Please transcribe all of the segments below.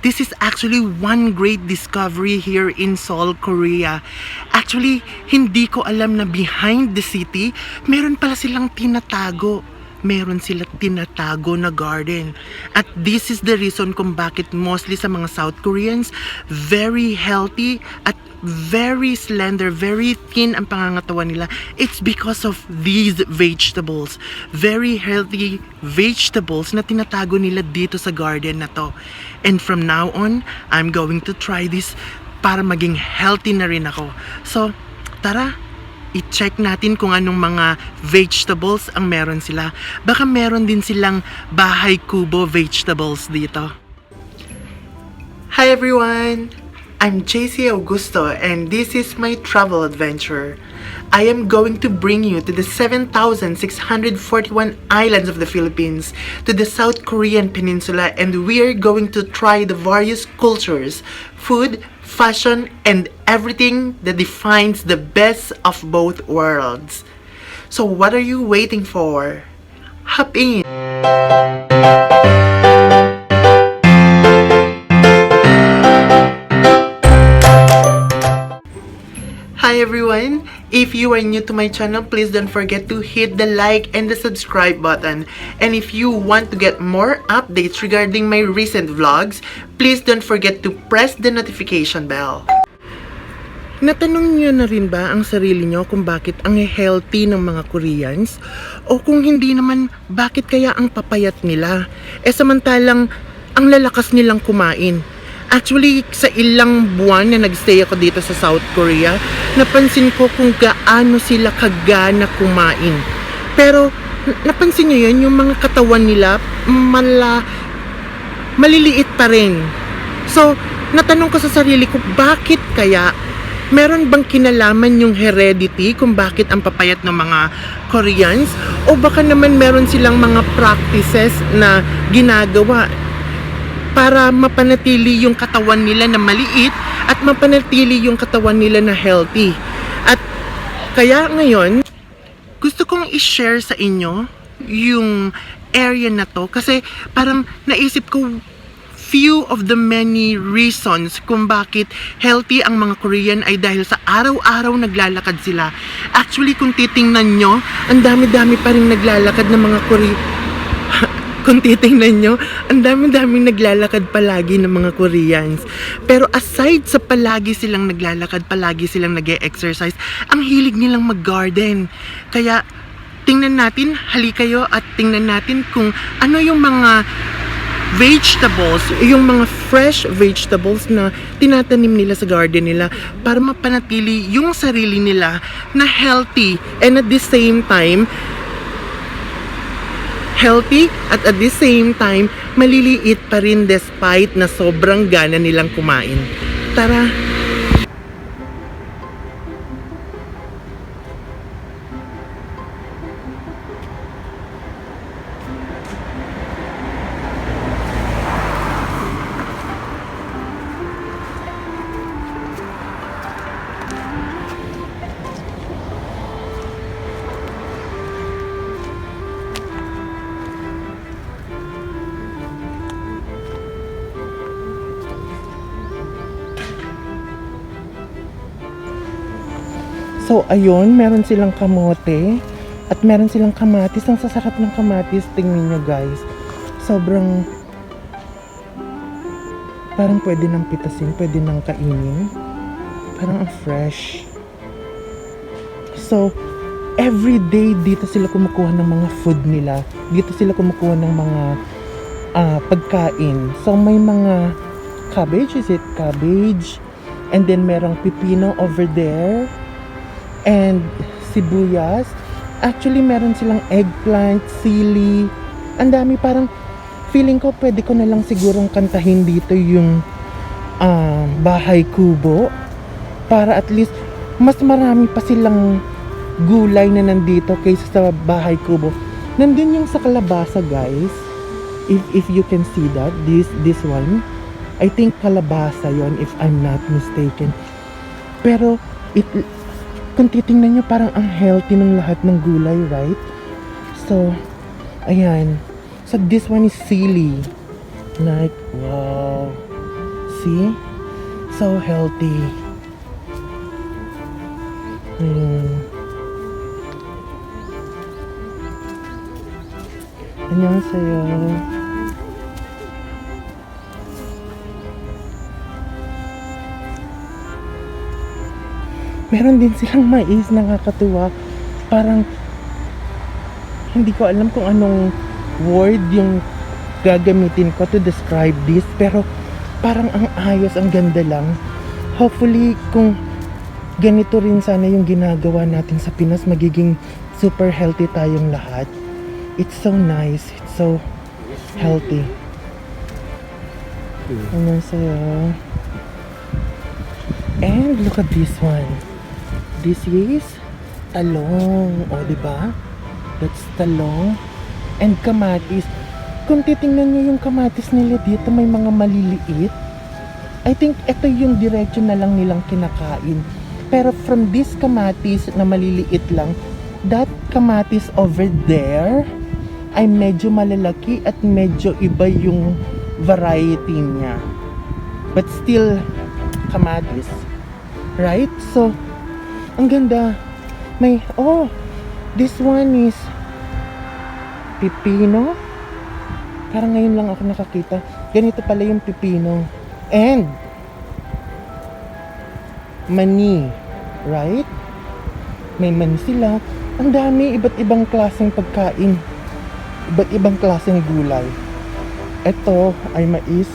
This is actually one great discovery here in Seoul, Korea. Actually, hindi ko alam na behind the city, meron pala silang tinatago. Meron sila tinatago na garden. At this is the reason kung bakit mostly sa mga South Koreans, very healthy at very slender, very thin ang pangangatawan nila. It's because of these vegetables. Very healthy vegetables na tinatago nila dito sa garden na to. And from now on, I'm going to try this para maging healthy na rin ako. So, tara! I-check natin kung anong mga vegetables ang meron sila. Baka meron din silang bahay kubo vegetables dito. Hi everyone! I'm JC Augusto and this is my travel adventure. I am going to bring you to the 7,641 islands of the Philippines, to the South Korean peninsula, and we are going to try the various cultures, food, fashion, and everything that defines the best of both worlds. So what are you waiting for? Hop in! Hi everyone! If you are new to my channel, please don't forget to hit the like and the subscribe button. And if you want to get more updates regarding my recent vlogs, please don't forget to press the notification bell. Natanong niyo na rin ba ang sarili niyo kung bakit ang healthy ng mga Koreans? O kung hindi naman, bakit kaya ang papayat nila? Samantalang ang lalakas nilang kumain. Actually, sa ilang buwan na nagstay ako dito sa South Korea, napansin ko kung gaano sila kagana kumain. Pero, napansin nyo yun, yung mga katawan nila, maliliit pa rin. So, natanong ko sa sarili ko, bakit kaya? Meron bang kinalaman yung heredity kung bakit ang papayat ng mga Koreans? O baka naman meron silang mga practices na ginagawa para mapanatili yung katawan nila na maliit at mapanatili yung katawan nila na healthy. At kaya ngayon, gusto kong i-share sa inyo yung area na to kasi parang naisip ko few of the many reasons kung bakit healthy ang mga Korean ay dahil sa araw-araw naglalakad sila. Actually, kung titingnan nyo, ang dami-dami pa rin naglalakad ng mga Korean. Kung titingnan nyo, ang dami-daming naglalakad palagi ng mga Koreans. Pero aside sa palagi silang naglalakad, palagi silang nag-e-exercise, ang hilig nilang mag-garden. Kaya, tingnan natin, halika kayo at tingnan natin kung ano yung mga vegetables, yung mga fresh vegetables na tinatanim nila sa garden nila para mapanatili yung sarili nila na healthy and at the same time, healthy at the same time, maliliit pa rin despite na sobrang gana nilang kumain. Tara! So, ayun, meron silang kamote at meron silang kamatis. Ang sasarap ng kamatis, tingnan nyo guys. Sobrang parang pwede nang pitasin, pwede nang kainin. Parang ang fresh. So, every day dito sila kumukuha ng mga food nila. Dito sila kumukuha ng mga pagkain. So, may mga cabbage, is it cabbage? And then merong pipino over there. And sibuyas. Actually, meron silang eggplant, sili. Ang dami, parang feeling ko pwede ko na lang sigurong kantahin dito yung bahay kubo. Para at least mas marami pa silang gulay na nandito kaysa sa bahay kubo. Nandun yung sa kalabasa guys. If you can see that, this one. I think kalabasa yon if I'm not mistaken. Pero kung titingnan nyo, parang ang healthy ng lahat ng gulay, right? So, ayan. So, this one is sili. Like, wow. see? So healthy. 안녕하세요. Meron din silang mais, nakakatuwa. Parang hindi ko alam kung anong word yung gagamitin ko to describe this, pero parang ang ayos, ang ganda lang. Hopefully kung ganito rin sana yung ginagawa natin sa Pinas, magiging super healthy tayong lahat. It's so nice, it's so healthy. Annyeonghaseyo. And look at this one. This is talong. O, diba? That's talong. And kamatis. Kung titingnan nyo yung kamatis nila dito, may mga maliliit. I think ito yung diretso na lang nilang kinakain. Pero from this kamatis na maliliit lang, that kamatis over there ay medyo malalaki at medyo iba yung variety niya. But still, kamatis. Right? So, ang ganda. May, oh, this one is pipino. Parang ngayon lang ako nakakita. Ganito pala yung pipino. And mani. Right? May mani sila. Ang dami, iba't ibang klaseng pagkain. Iba't ibang klaseng gulay. Ito ay mais.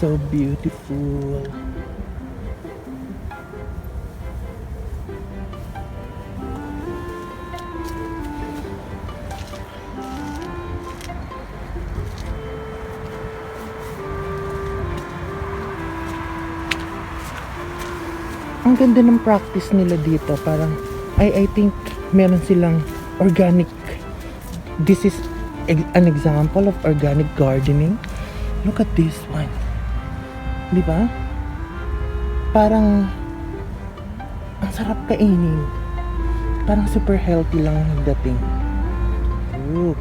So beautiful. Ang ganda ng practice nila dito. Parang I think meron silang organic. This is an example of organic gardening. Look at this one. Di ba? Parang ang sarap kainin. Parang super healthy lang ang dating. Look.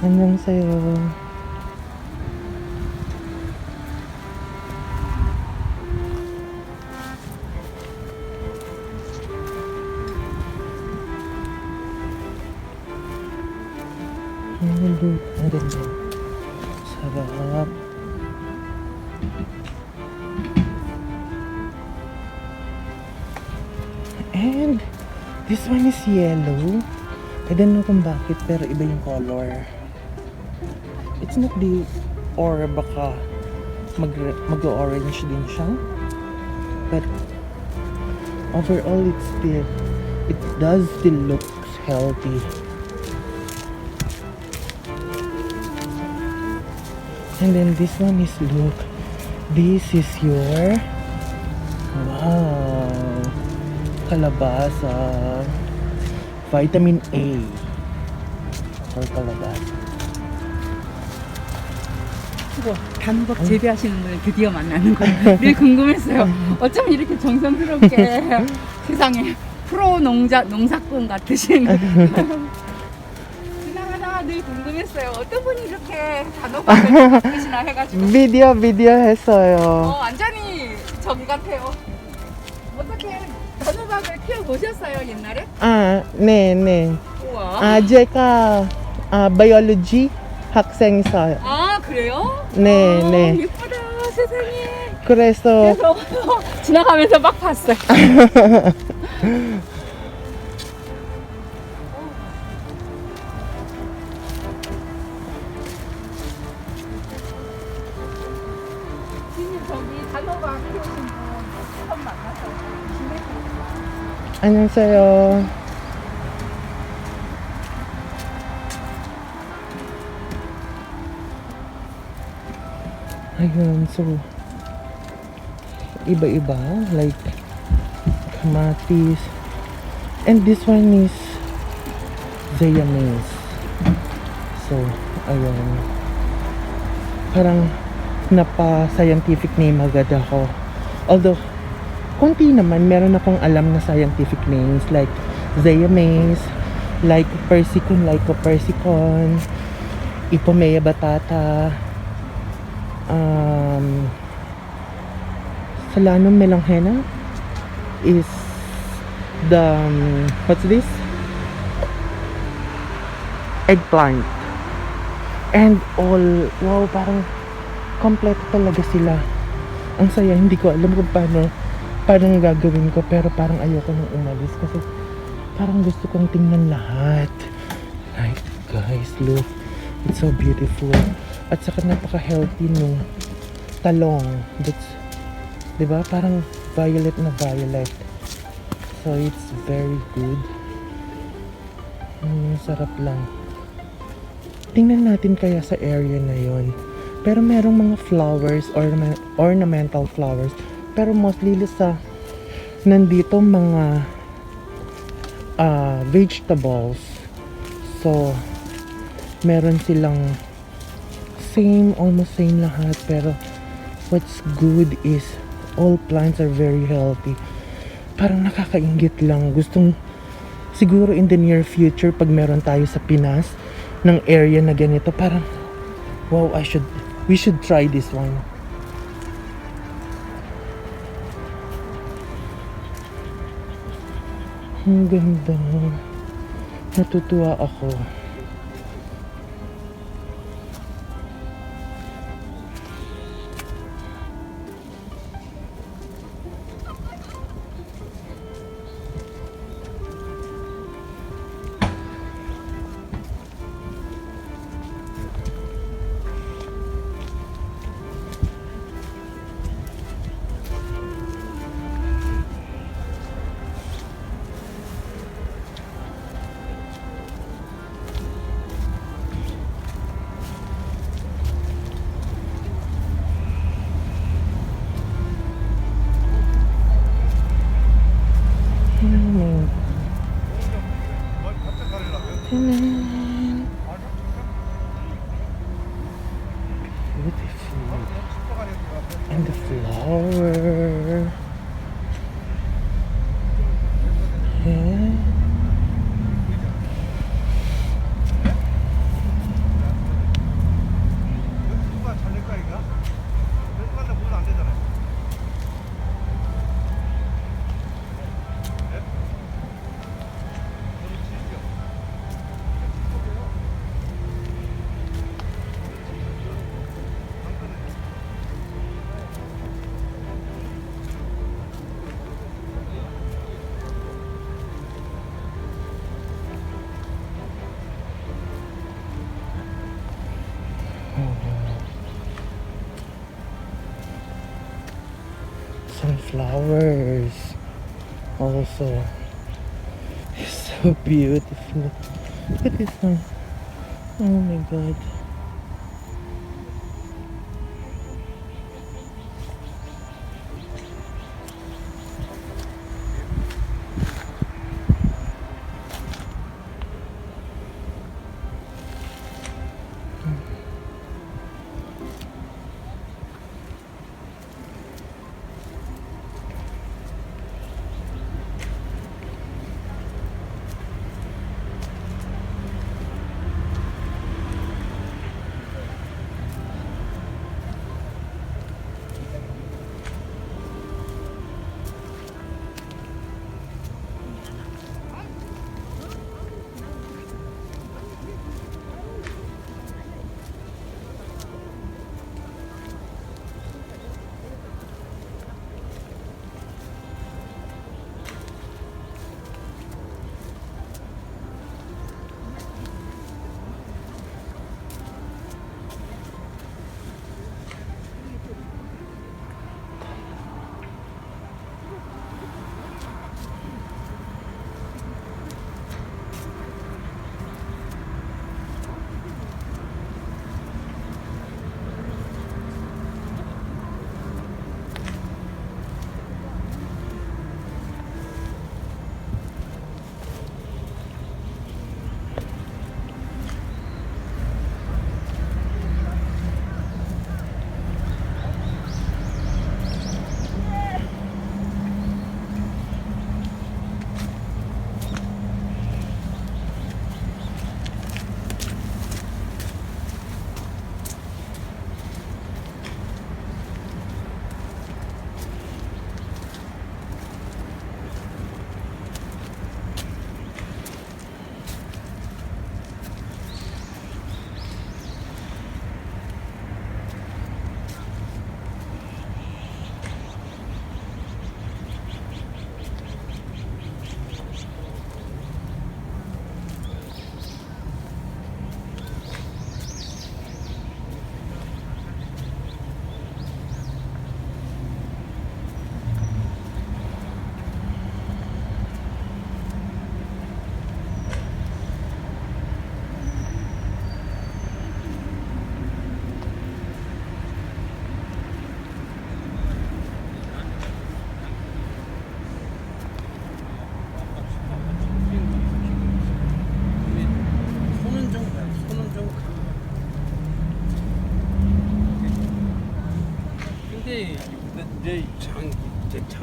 안녕하세요. ang ganda. Sarap. And this one is yellow. I don't know kung bakit, pero iba yung color. It's not the, or baka mag-orange din siya. But overall, it does still look healthy. And then this one is, look, this is your, wow, kalabasa, vitamin A for kalabasa. 단호박 재배하시는 분을 드디어 만나는 거예요. 늘 궁금했어요. 어쩜 이렇게 정성스럽게 세상에 프로 농사꾼 같으신. 지나가다가 늘 궁금했어요. 어떤 분이 이렇게 단호박을 키우시나 해가지고. 비디오 했어요. 완전히 저기 같아요. 어떻게 단호박을 키워보셨어요, 옛날에? 네. 우와. 제가 biology 학생이어요. 그래요? 네. 예쁘다, 세상에. 그래서 지나가면서 막 봤어요. 저기 단호박 키우신 분 처음 만나서 안녕하세요. Ayun, so iba-iba, like kamatis. And this one is Zaya maize. So, ayun. Parang napa-scientific name agad ako. Although, konti naman, meron akong alam na scientific names like Zaya maize, like persicon, Ipomea batata, Solanum melanghena is the what's this? Eggplant. And all, wow, parang kompleto talaga sila. Ang saya, hindi ko alam kung parang gagawin ko, pero parang ayoko nang umalis kasi parang gusto kong tingnan lahat. Like, guys, look, it's so beautiful. At saka napaka-healthy nung talong. That's, diba? Parang violet na violet. So, it's very good. Sarap lang. Tingnan natin kaya sa area na yon. Pero merong mga flowers, ornamental flowers. Pero mostly sa nandito mga vegetables. So, meron silang almost same lahat. Pero what's good is all plants are very healthy. Parang nakakainggit lang. Siguro in the near future, pag meron tayo sa Pinas, ng area na ganito, parang wow, we should try this one. Ang ganda. Natutuwa ako. Beautiful. And the flower. Yeah. Sunflowers also. It's so beautiful. Look at this one. Oh my god.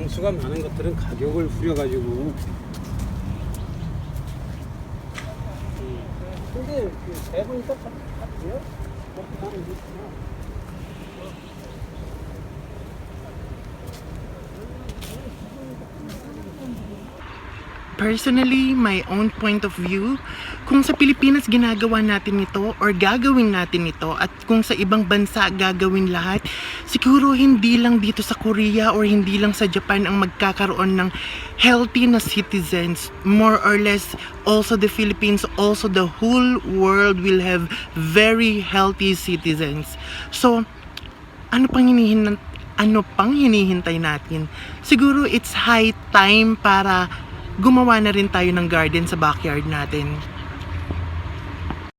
장수가 많은 것들은 가격을 후려가지고. 근데 세 보니까 다 돼요? 나는 그렇구나. Personally, my own point of view, kung sa Pilipinas ginagawa natin ito or gagawin natin ito at kung sa ibang bansa gagawin lahat, siguro hindi lang dito sa Korea or hindi lang sa Japan ang magkakaroon ng healthy na citizens. More or less, also the Philippines, also the whole world will have very healthy citizens. So, ano pang hinihintay natin? Siguro it's high time para gumawa na rin tayo ng garden sa backyard natin.